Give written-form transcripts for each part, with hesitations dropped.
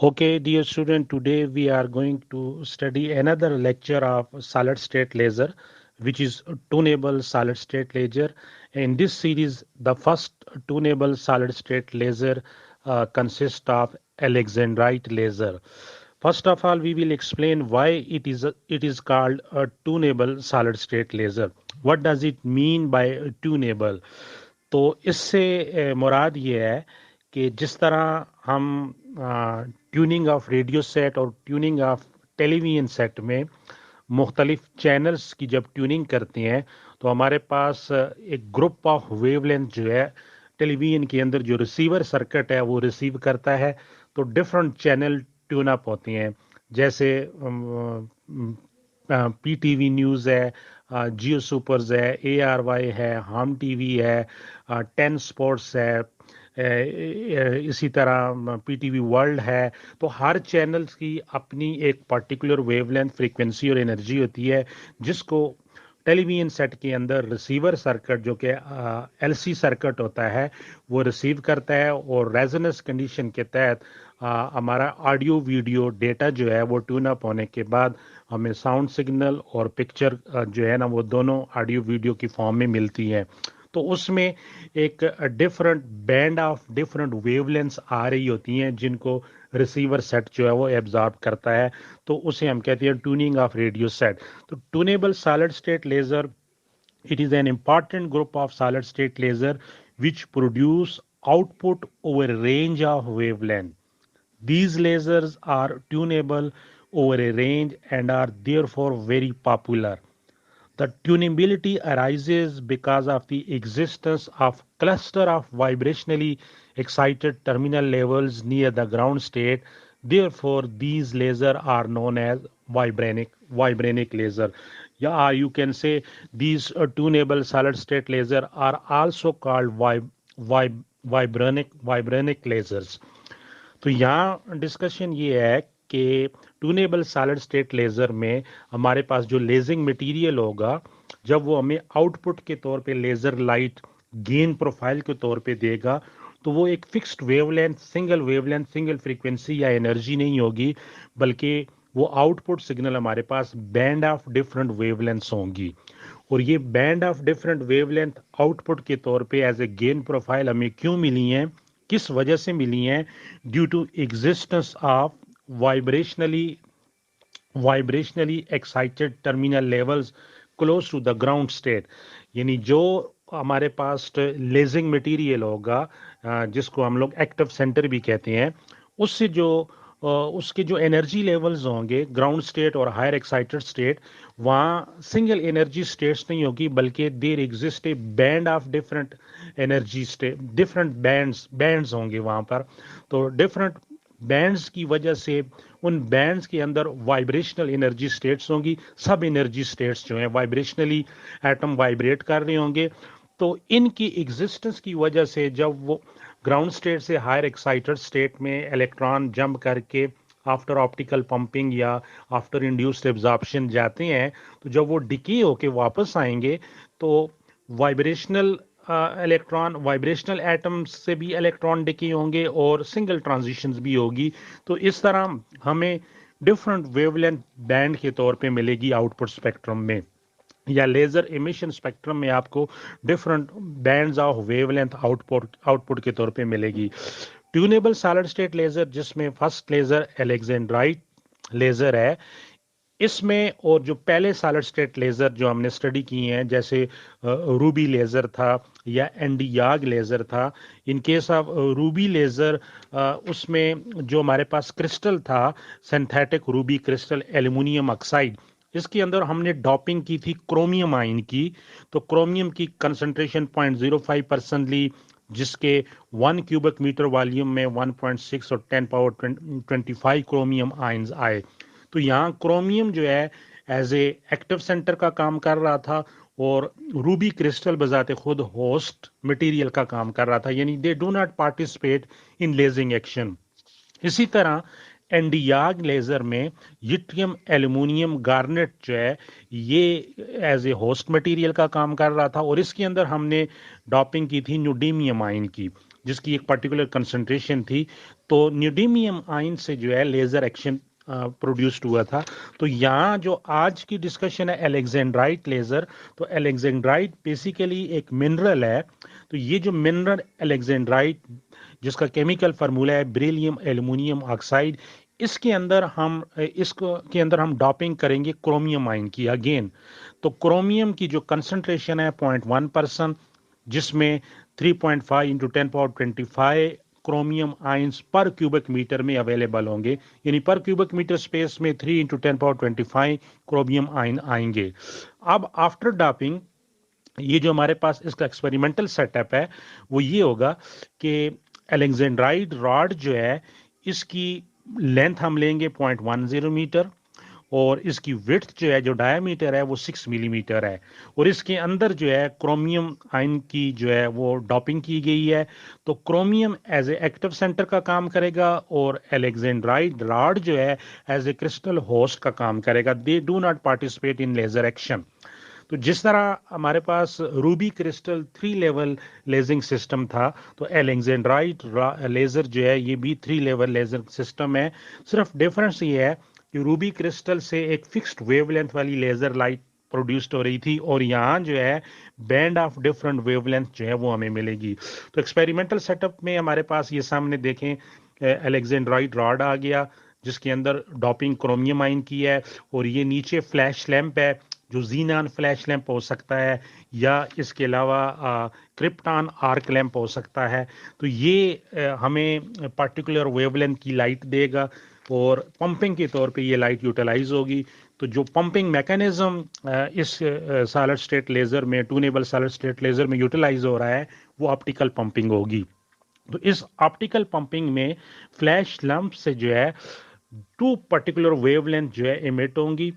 Okay, dear student, today we are going to study another lecture of solid state laser, which is tunable solid state laser. In this series, the first tunable solid state laser consists of Alexandrite laser. First of all, we will explain why it is called a tunable solid state laser. What does it mean by tunable? तो इससे मुराद ये है कि जिस तरह हम tuning of radio set और tuning of television set में मुख्तलिफ चैनल्स की जब ट्यूनिंग करते हैं तो हमारे पास एक ग्रुप ऑफ वेवलेंथ जो है टेलीविज़न के अंदर जो रिसीवर सर्किट है वो रिसीव करता है तो डिफरेंट चैनल ट्यून अप होते हैं जैसे पीटीवी न्यूज़ है, जियो सुपर्स है, ARY है, हम टीवी है, 10 स्पोर्ट्स है, इसी तरह पीटीवी वर्ल्ड है। तो हर चैनल की अपनी एक पर्टिकुलर वेवलेंथ फ्रीक्वेंसी और एनर्जी होती है जिसको टेलीविजन सेट के अंदर रिसीवर सर्किट जो कि एलसी सर्किट होता है वो रिसीव करता है और रेजोनेंस कंडीशन के तहत हमारा ऑडियो वीडियो डेटा जो है वो ट्यून अप होने के बाद हमें साउंड सिग्नल और पिक्चर जो है ना वो दोनों ऑडियो वीडियो की फॉर्म में मिलती हैं तो उसमें एक different band of different wavelengths आ रही होती हैं जिनको रिसीवर सेट जो है वो एब्जॉर्ब करता है तो उसे हम कहते हैं ट्यूनिंग ऑफ रेडियो सेट तो tunable solid state laser it is an important group of solid state laser which produce output over a range of wavelength. These lasers are tunable over a range and are therefore very popular. The tunability arises because of the existence of cluster of vibrationally excited terminal levels near the ground state. Therefore, these lasers are known as vibranic laser. Yeah, you can say these tunable solid state laser are also called vibranic lasers. तो यहाँ discussion ये है कि tunable solid state laser में हमारे पास जो lazing material होगा जब वो हमें आउटपुट के तौर पे लेज़र लाइट गेन प्रोफाइल के तौर पे देगा तो वो एक फिक्स्ड वेवलेंथ सिंगल फ्रीक्वेंसी या एनर्जी नहीं होगी बल्कि वो आउटपुट सिग्नल हमारे pass band of different wavelengths होंगी और ये band of different wavelength output के तौर पे एज ए गेन प्रोफाइल हमें क्यों मिली हैं किस वजह से मिली हैं due to existence of vibrationally vibrationally excited terminal levels close to the ground state यानी जो हमारे पास लेजिंग मटेरियल होगा जिसको हम लोग एक्टिव सेंटर भी कहते हैं उससे जो उसके जो एनर्जी लेवल्स होंगे ग्राउंड स्टेट और हायर एक्साइटेड स्टेट वहाँ सिंगल एनर्जी स्टेट्स नहीं होगी बल्कि there exist A band of different energy state different bands होंगे वहाँ पर तो डिफरेंट बैंड्स की वजह से उन बैंड्स के अंदर वाइब्रेशनल एनर्जी स्टेट्स होंगी सब एनर्जी स्टेट्स जो हैं वाइब्रेशनली एटम वाइब्रेट कर रहे होंगे तो इनकी एग्जिस्टेंस की वजह से जब वो ग्राउंड स्टेट से हायर एक्साइटेड स्टेट में इलेक्ट्रॉन जंप करके आफ्टर ऑप्टिकल पंपिंग या आफ्टर इंड्यूस्ड एब्जॉर्प्शन जाते हैं तो जब वो डिके होके वापस आएंगे तो वाइब्रेशनल वाइब्रेशनल एटम्स से भी इलेक्ट्रॉन डिके होंगे और सिंगल ट्रांजिशंस भी होगी तो इस तरह हमें डिफरेंट वेवलेंथ बैंड के तौर पे मिलेगी आउटपुट स्पेक्ट्रम में या लेजर इमिशन स्पेक्ट्रम में आपको different bands of wavelength output के तौर पे मिलेगी ट्यूनेबल सॉलिड स्टेट लेजर जिसमें फर्स्ट लेजर एलेक्जेंड्राइट लेजर है इसमें और जो पहले सॉलिड स्टेट लेजर जो हमने स्टडी किए हैं जैसे रूबी लेजर था या एंडियाग लेजर था in case of ruby laser उसमें जो हमारे पास क्रिस्टल था synthetic ruby crystal aluminium oxide इसके अंदर हमने डॉपिंग की थी क्रोमियम आयन की तो क्रोमियम की कंसंट्रेशन 0.05% ली जिसके 1 क्यूबिक मीटर वॉल्यूम में 1.6 और 10 पावर 25 क्रोमियम आयंस आए तो यहाँ क्रोमियम जो है एज ए एक्टिव सेंटर का काम कर रहा था और रूबी क्रिस्टल बजाते खुद होस्ट मटेरियल का काम कर रहा था यानी दे do not participate in lazing action इसी तरह एंडियाग लेजर में यट्रियम एल्युमिनियम गार्नेट जो है ये एज ए होस्ट मटेरियल का काम कर रहा था और इसके अंदर हमने डॉपिंग की थी न्यूडीमियम आयन की जिसकी एक पर्टिकुलर कंसंट्रेशन थी तो न्यूडीमियम आयन से जो है लेजर एक्शन प्रोड्यूस्ड हुआ था। तो यहाँ जो आज की डिस्कशन है एलेक्जेंड्राइट लेजर, तो एलेक्जेंड्राइट बेसिकली एक मिनरल है। तो ये जो मिनरल एलेक्जेंड्राइट जिसका केमिकल फार्मूला है बेरिलियम एल्युमिनियम ऑक्साइड, इसको के अंदर हम डॉपिंग करेंगे क्रोमियम आयन की अगेन। तो क्रोमियम की जो कंसंट्रेशन है 0.1%, जिसमें 3.5 इंटू 10^25 क्रोमियम आयंस पर क्यूबिक मीटर में अवेलेबल होंगे, यानी पर क्यूबिक मीटर स्पेस में 3 इंटू 10^25 क्रोमियम आयन आएंगे। अब आफ्टर डॉपिंग ये जो हमारे पास इसका एक्सपेरिमेंटल सेटअप है वो ये होगा कि एलेक्जेंड्राइड रॉड जो है इसकी लेंथ हम लेंगे 0.10 मीटर, और इसकी विड्थ जो है जो डायमीटर है वो 6 मिलीमीटर है, और इसके अंदर जो है क्रोमियम आयन की जो है वो डॉपिंग की गई है। तो chromium as a active centre का काम करेगा और एलेक्जेंड्राइड रॉड जो है एज ए क्रिस्टल होस्ट का काम करेगा। They do not participate in laser action. तो जिस तरह हमारे पास ruby crystal 3 level lasering system था, तो एलेक्जेंड्राइट लेजर जो है ये भी 3 लेवल लेजर सिस्टम है। सिर्फ डिफरेंस ये है कि रूबी क्रिस्टल से एक फिक्स्ड वेवलेंथ वाली लेजर लाइट प्रोड्यूस्ड हो रही थी, और यहाँ जो है बैंड ऑफ डिफरेंट वेवलेंथ जो है वो हमें मिलेगी। तो एक्सपेरिमेंटल सेटअप में हमारे पास ये सामने देखें एलेक्जेंड्राइट रॉड आ गया जिसके अंदर डॉपिंग क्रोमियम आयन की है, और ये नीचे फ्लैश लैंप है जो जीनान फ्लैश लैंप हो सकता है, या इसके अलावा क्रिप्टॉन आर्क लैंप हो सकता है। तो ये हमें पर्टिकुलर वेवलेंथ की लाइट देगा, और पंपिंग के तौर पे ये लाइट यूटिलाइज होगी। तो जो पंपिंग मैकेनिज्म इस सॉलिड स्टेट लेजर में, ट्यूनेबल सॉलिड स्टेट लेजर में यूटिलाइज हो रहा है वो ऑप्टिकल पंपिंग होगी। तो इस ऑप्टिकल पंपिंग में फ्लैश लैंप से जो है 2 पर्टिकुलर वेवलेंथ जो है इमिट होंगी,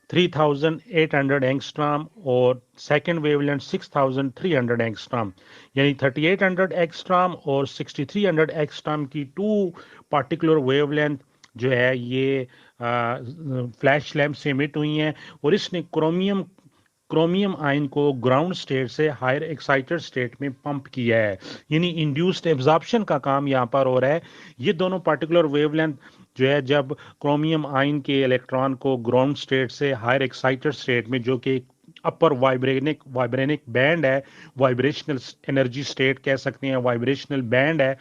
3800 एंगस्ट्रॉम और सेकेंड वेवलेंथ 6300 एंगस्ट्रॉम, यानी 3800 एंगस्ट्रॉम और 6300 एंगस्ट्रॉम की 2 पर्टिकुलर वेवलेंथ जो है ये फ्लैश लैंप से इमिट हुई हैं, और इसने क्रोमियम आयन को ग्राउंड स्टेट से हायर एक्साइटेड स्टेट में पंप किया है, यानी इंड्यूस्ड एब्जॉर्प्शन का काम यहाँ पर हो रहा है। ये दोनों पर्टिकुलर वेवलेंथ जो है जब क्रोमियम आयन के इलेक्ट्रॉन को ग्राउंड स्टेट से हायर एक्साइटेड स्टेट में, जो कि अपर वाइब्रेनिक बैंड है, वाइब्रेशनल एनर्जी स्टेट कह सकते हैं, वाइब्रेशनल बैंड है,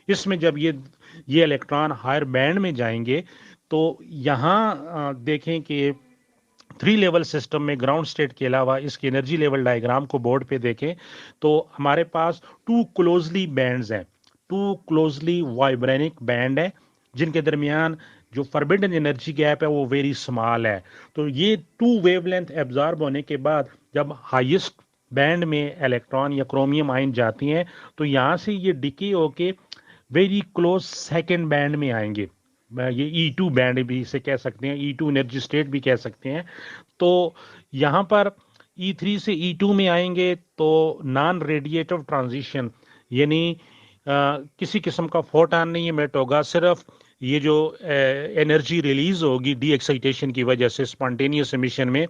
इसमें जब ये इलेक्ट्रॉन हायर बैंड में जाएंगे, तो यहाँ देखें कि 3 लेवल सिस्टम में ग्राउंड स्टेट के अलावा इसकी एनर्जी लेवल डायग्राम को बोर्ड पे देखें तो हमारे पास 2 क्लोजली बैंड्स हैं, 2 क्लोजली वाइब्रेनिक बैंड है जिनके दरमियान जो फॉरबिडन एनर्जी गैप है वो वेरी स्मॉल है। तो ये 2 वेवलेंथ एब्जॉर्ब होने के बाद जब हाईएस्ट बैंड में इलेक्ट्रॉन या क्रोमियम आयन जाती हैं, तो यहाँ से ये डिके होके वेरी क्लोज सेकेंड बैंड में आएंगे, ये E2 बैंड भी इसे कह सकते हैं, E2 एनर्जी स्टेट भी कह सकते हैं। तो यहाँ पर E3 से E2 में आएंगे तो नॉन रेडिएटिव ट्रांजिशन, यानी किसी किस्म का फोटॉन नहीं इमिट होगा, सिर्फ ये जो एनर्जी रिलीज होगी डी एक्साइटेशन की वजह से स्पॉन्टेनियस एमिशन में,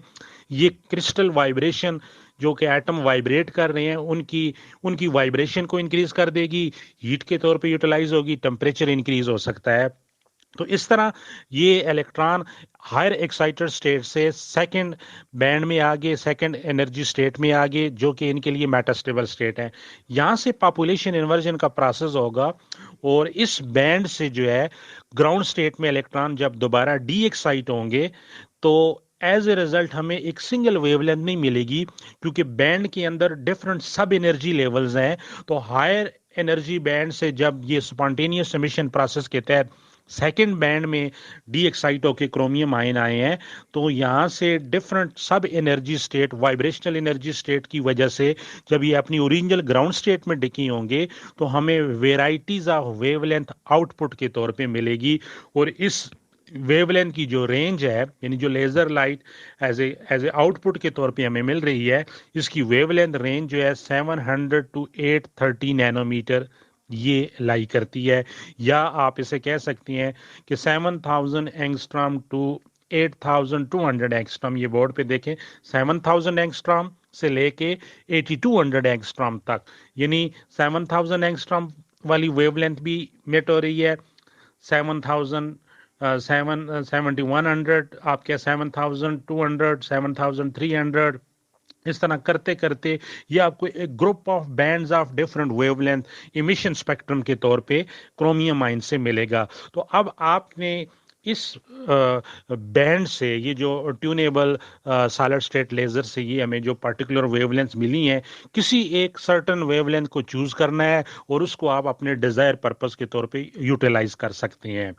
ये क्रिस्टल वाइब्रेशन जो कि एटम वाइब्रेट कर रहे हैं उनकी वाइब्रेशन को इंक्रीज कर देगी, हीट के तौर पे यूटिलाइज होगी, टेम्परेचर इंक्रीज हो सकता है। तो इस तरह ये इलेक्ट्रॉन हायर एक्साइटेड स्टेट से सेकंड बैंड में आगे, सेकंड एनर्जी स्टेट में आगे, जो कि इनके लिए मेटास्टेबल स्टेट है। यहाँ से पॉपुलेशन इन्वर्जन का प्रोसेस होगा, और इस बैंड से जो है ग्राउंड स्टेट में इलेक्ट्रॉन जब दोबारा डी एक्साइट होंगे तो एज ए रिजल्ट हमें एक सिंगल वेवलेंथ नहीं मिलेगी, क्योंकि बैंड के अंदर डिफरेंट सब एनर्जी लेवल्स हैं। तो हायर एनर्जी बैंड से जब ये स्पॉन्टेनियस एमिशन प्रोसेस के तहत सेकेंड बैंड में डी एक्साइट होके क्रोमियम आयन आए हैं, तो यहाँ से डिफरेंट सब energy state, vibrational energy state की वजह से जब ये अपनी ओरिजिनल ग्राउंड स्टेट में डिकी होंगे तो हमें वेराइटीज ऑफ वेवलेंथ आउटपुट के तौर पे मिलेगी। और इस वेवलेंथ की जो रेंज है, यानी जो laser light as a output के तौर पे हमें मिल रही है, इसकी वेवलेंथ रेंज जो है 700 टू 830 नैनोमीटर ये लाई करती है, या आप इसे कह सकती हैं कि 7000 एंगस्ट्रॉम टू 8200 एंगस्ट्रॉम। ये बोर्ड पे देखें, 7000 एंगस्ट्रॉम से लेके 8200 एंगस्ट्रॉम तक, यानी 7000 एंगस्ट्रॉम वाली वेवलेंथ भी मिट हो रही है, 7000 7100, आपके 7200, 7300, इस तरह करते करते ये आपको एक group of bands of different wavelength emission spectrum के तौर पे क्रोमियम आयन से मिलेगा। तो अब आपने इस बैंड से, ये जो ट्यूनेबल सॉलिड स्टेट लेजर से ये हमें जो पर्टिकुलर वेवलेंथ मिली हैं, किसी एक सर्टेन वेवलेंथ को चूज करना है और उसको आप अपने डिजायर पर्पस के तौर पे यूटिलाइज कर सकते हैं।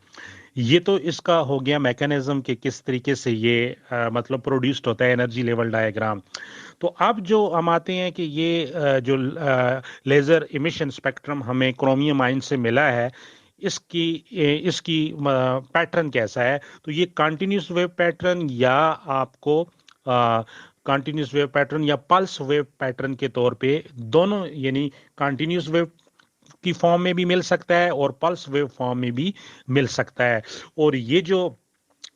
ये तो इसका हो गया मैकेनिज्म कि किस तरीके से ये मतलब प्रोड्यूस्ड होता है, एनर्जी लेवल डायग्राम। तो अब जो हम आते हैं कि ये जो लेजर इमिशन स्पेक्ट्रम हमें क्रोमियम आयन से मिला है, इसकी इसकी पैटर्न कैसा है। तो ये कंटिन्यूस वेव पैटर्न या आपको कंटिन्यूस वेव पैटर्न या पल्स वेव पैटर्न के तौर पे दोनों, यानी कंटिन्यूस वेव की फॉर्म में भी मिल सकता है और पल्स वेव फॉर्म में भी मिल सकता है। और ये जो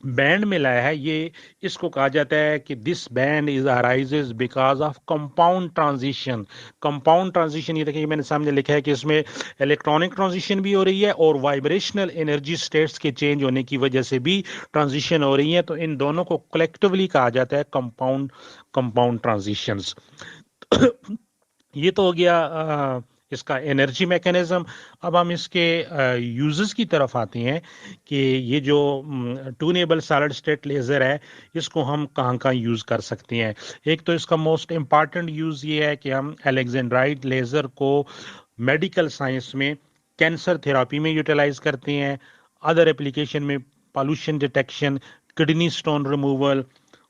बैंड मिला है, ये इसको कहा जाता है कि this band is arises because of compound transition. Compound transition, ये देखिए मैंने सामने लिखा है कि इसमें इलेक्ट्रॉनिक ट्रांजिशन भी हो रही है और वाइब्रेशनल एनर्जी स्टेट्स के चेंज होने की वजह से भी ट्रांजिशन हो रही है। तो इन दोनों को कलेक्टिवली कहा जाता है कंपाउंड कंपाउंड ट्रांजिशंस। ये तो हो गया इसका एनर्जी मैकेनिज्म। अब हम इसके यूजेस की तरफ आते हैं कि ये जो ट्यूनेबल सॉलिड स्टेट लेजर है, इसको हम कहाँ कहाँ यूज कर सकते हैं। एक तो इसका मोस्ट इम्पॉर्टेंट यूज ये है कि हम अलेक्जेंड्राइड लेजर को मेडिकल साइंस में कैंसर थेरापी में यूटिलाइज करते हैं, अदर एप्लीकेशन में pollution detection, kidney stone removal,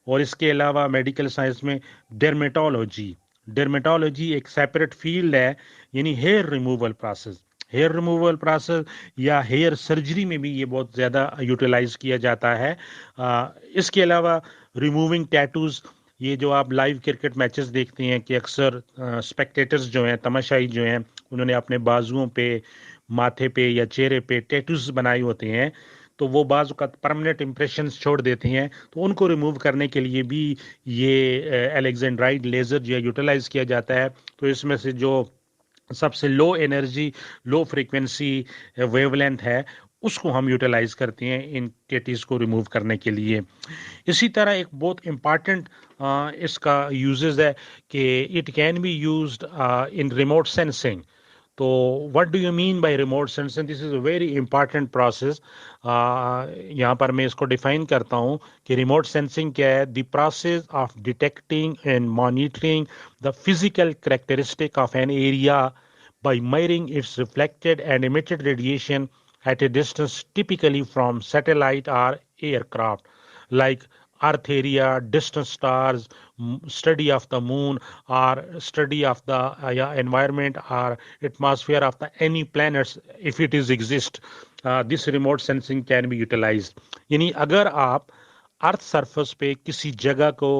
और इसके अलावा मेडिकल साइंस में डर्मेटोलॉजी। डर्मेटोलॉजी एक सेपरेट फील्ड है, यानी hair removal process, hair removal process या हेयर सर्जरी में भी ये बहुत ज़्यादा यूटिलाइज किया जाता है। इसके अलावा रिमूविंग टैटूज, ये जो आप लाइव क्रिकेट मैचेस देखते हैं कि अक्सर स्पेक्टेटर्स जो हैं, तमाशाई जो हैं, उन्होंने अपने बाजुओं पे, माथे पे या चेहरे पे टैटूज बनाए होते हैं, तो वो बाजू का परमानेंट इंप्रेशन छोड़ देती हैं। तो उनको रिमूव करने के लिए भी ये अलेक्जेंड्राइड लेजर जो यूटिलाइज किया जाता है। तो इसमें से जो सबसे low energy, low frequency wavelength है, उसको हम यूटिलाइज करते हैं इन टेटीज को रिमूव करने के लिए। इसी तरह एक बहुत इम्पॉर्टेंट इसका यूजेस है कि it can be used in remote sensing. तो what do you mean by remote sensing? This is a very important process. यहाँ पर मैं इसको डिफाइन करता हूँ कि रिमोट सेंसिंग क्या है। The process of detecting and monitoring the physical characteristic of an area by measuring its reflected and emitted radiation at a distance, typically from satellite or aircraft, like Earth area, distant stars, study of the moon, or study of the environment or atmosphere of the any planets if it is exist. This remote sensing can be utilized. यानी अगर आप earth surface पे किसी जगह को,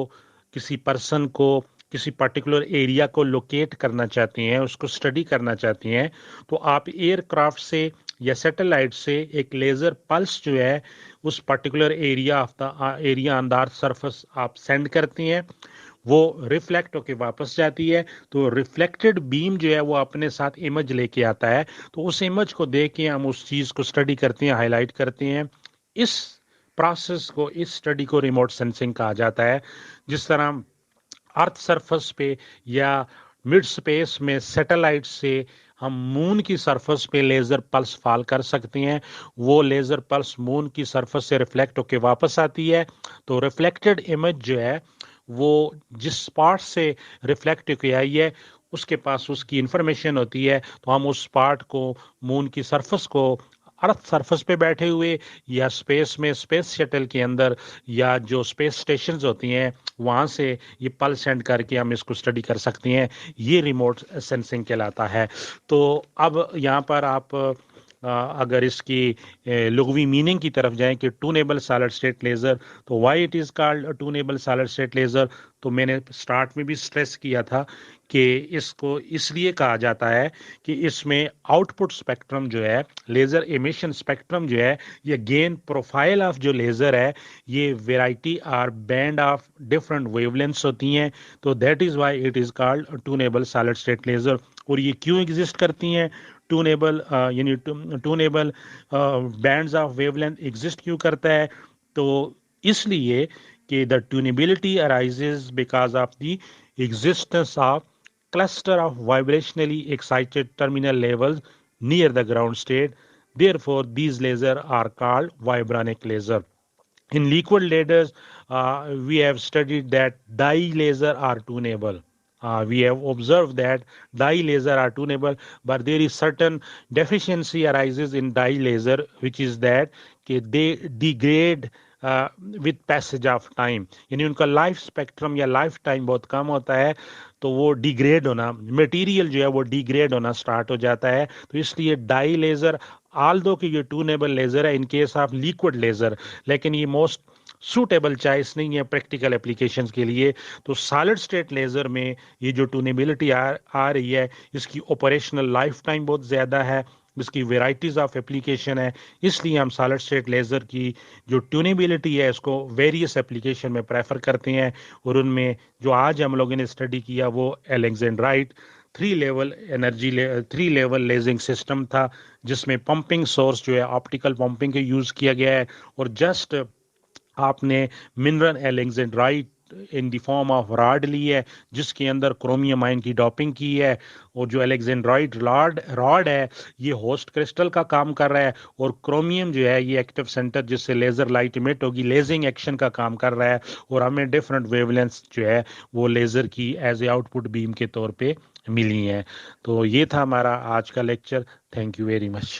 किसी person को, किसी पर्टिकुलर एरिया को लोकेट करना चाहती हैं, उसको स्टडी करना चाहती हैं, तो आप एयरक्राफ्ट से या सैटेलाइट से एक लेजर पल्स जो है उस particular area of the area on the earth surface आप सेंड करती हैं। वो रिफ्लेक्ट होके वापस जाती है। तो रिफ्लेक्टेड बीम जो है वो अपने साथ इमेज लेके आता है। तो उस इमेज को देख के हम उस चीज को स्टडी करते हैं, हाईलाइट करते हैं। इस प्रोसेस को, इस स्टडी को रिमोट सेंसिंग कहा जाता है। जिस तरह अर्थ सरफेस पे या मिड स्पेस में सैटेलाइट से हम मून की सरफेस पे लेजर पल्स फॉल कर सकते हैं, वो लेजर पल्स मून की सरफेस से रिफ्लेक्ट होकर वापस आती है। तो रिफ्लेक्टेड इमेज जो है वो जिस स्पॉट से रिफ्लेक्ट होकर आई है उसके पास उसकी इंफॉर्मेशन होती है। तो हम उस स्पॉट को, मून की सरफेस को, अर्थ सरफेस पे बैठे हुए या स्पेस में, स्पेस शटल के अंदर या जो स्पेस स्टेशंस होती हैं, वहां से ये पल्स सेंड करके हम इसको स्टडी कर सकते हैं। ये रिमोट सेंसिंग कहलाता है। तो अब यहाँ पर आप अगर इसकी लुग़वी मीनिंग की तरफ जाएं कि ट्यूनेबल सॉलिड स्टेट लेजर, तो why it is called tunable solid state laser, तो मैंने स्टार्ट में भी स्ट्रेस किया था कि इसको इसलिए कहा जाता है कि इसमें आउटपुट स्पेक्ट्रम जो है, लेजर एमिशन स्पेक्ट्रम जो है, ये गेन प्रोफाइल ऑफ जो लेजर है, ये वेराइटी और बैंड ऑफ डिफरेंट वेवलेंथ्स होती हैं। तो that is why it is called tunable solid state laser. और ये क्यों एग्जिस्ट करती हैं? ट्यूनेबल यानी tunable bands of wavelength exist क्यों करता है? तो इसलिए कि the tunability arises because of the existence of cluster of vibrationally excited terminal levels near the ground state. Therefore, these lasers are called vibronic laser. In liquid lasers, we have studied that dye laser are tunable. We have observed that dye laser are tunable, but there is certain deficiency arises in dye laser, which is that they degrade with passage of time, यानी उनका life spectrum या life time बहुत कम होता है, तो वो degrade होना, material जो है वो डिग्रेड होना स्टार्ट हो जाता है। तो इसलिए डाई लेजर आल्दो कि ये ट्यूनेबल लेजर है in case of liquid laser, लेकिन ये मोस्ट सूटेबल चॉइस नहीं है प्रैक्टिकल एप्लीकेशंस के लिए। तो सॉलिड स्टेट लेजर में ये जो ट्यूनेबिलिटी आ रही है, इसकी ऑपरेशनल लाइफ टाइम बहुत ज़्यादा है, इसकी वेराइटीज़ ऑफ एप्लीकेशन है, इसलिए हम सॉलिड स्टेट लेज़र की जो ट्यूनेबिलिटी है इसको वेरियस एप्लीकेशन में प्रेफर करते हैं। और उनमें जो आज हम लोगों ने स्टडी किया वो एलेक्जेंड्राइट 3 लेवल लेजिंग सिस्टम था, जिसमें पंपिंग सोर्स जो है ऑप्टिकल पंपिंग का यूज़ किया गया है, और जस्ट आपने mineral alexandrite in the form of rod ली है, जिसके अंदर क्रोमियम आयन की डॉपिंग की है, और जो एलेक्जेंड्राइट रॉड है ये होस्ट क्रिस्टल का काम कर रहा है, और क्रोमियम जो है ये एक्टिव सेंटर जिससे लेजर लाइट इमिट होगी, लेजिंग एक्शन का काम कर रहा है, और हमें डिफरेंट वेवलेंथ्स जो है वो लेजर की एज ए आउटपुट बीम के तौर पे मिली हैं। तो ये था हमारा आज का lecture. Thank you very much.